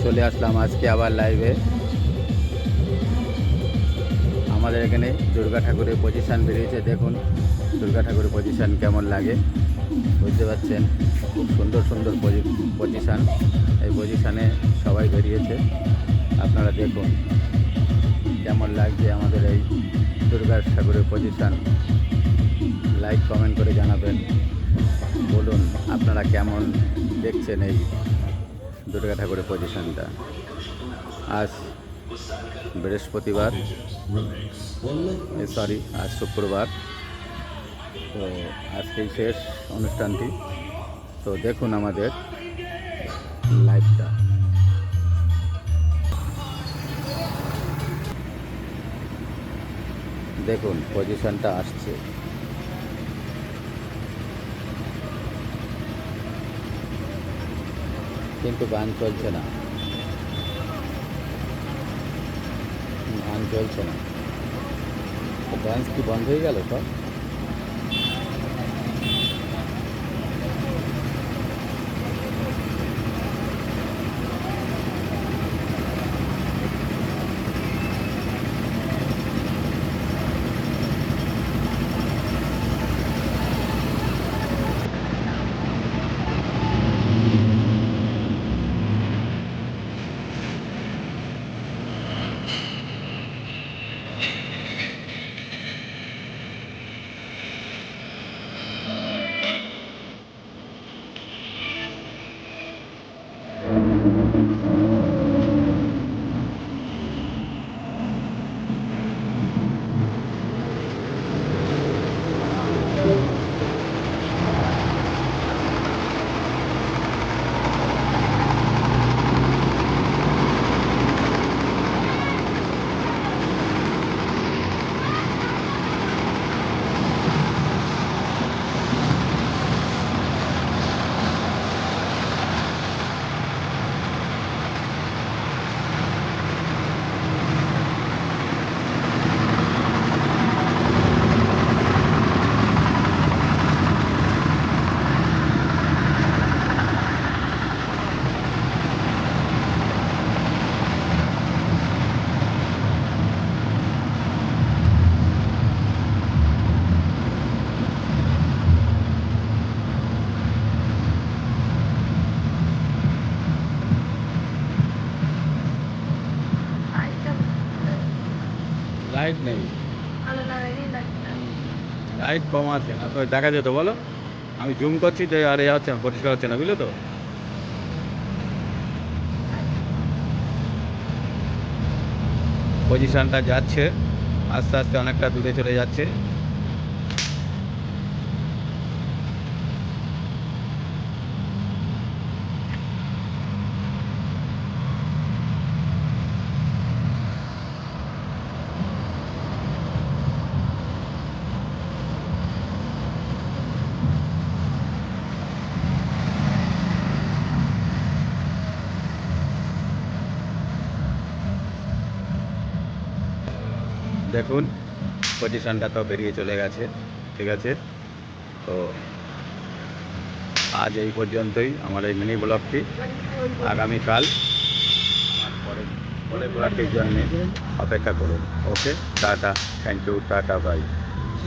চলে আসলাম আজকে আবার লাইভে। আমাদের এখানে দুর্গা ঠাকুরের পজিশান বেরিয়েছে, দেখুন দুর্গা ঠাকুরের পজিশান কেমন লাগে বুঝতে পারছেন। খুব সুন্দর সুন্দর পজিশান, এই পজিশানে সবাই বেরিয়েছে। আপনারা দেখুন কেমন লাগছে আমাদের এই দুর্গা ঠাকুরের পজিশান। লাইক কমেন্ট করে জানাবেন, বলুন আপনারা কেমন দেখছেন এই দুর্গা ঠাকুরের পজিশানটা। আজ বৃহস্পতিবার, আজ শুক্রবার, তো আজকেই শেষ অনুষ্ঠানটি। তো দেখুন আমাদের লাইভটা, দেখুন পজিশনটা আসছে। কিন্তু গান চলছে না, গান চলছে না। ডান্স কি বন্ধ হয়ে গেল সব? লাইট নেই, লাইট কম আছে না তো দেখা যেত বলো। আমি জুম করছি যে আর এ হচ্ছে না, পরিষ্কার হচ্ছে না, বুঝলে তো। পজিশনটা যাচ্ছে আস্তে আস্তে, অনেকটা দূরে চলে যাচ্ছে। দেখুন পজিশনটা তো বেরিয়ে চলে গেছে, ঠিক আছে। তো আজ এই পর্যন্তই আমার এই মিনি ব্লগটি। আগামীকাল আমার পরের ব্লগটির জন্যে অপেক্ষা করুন। Okay, tata, thank you, tata, by.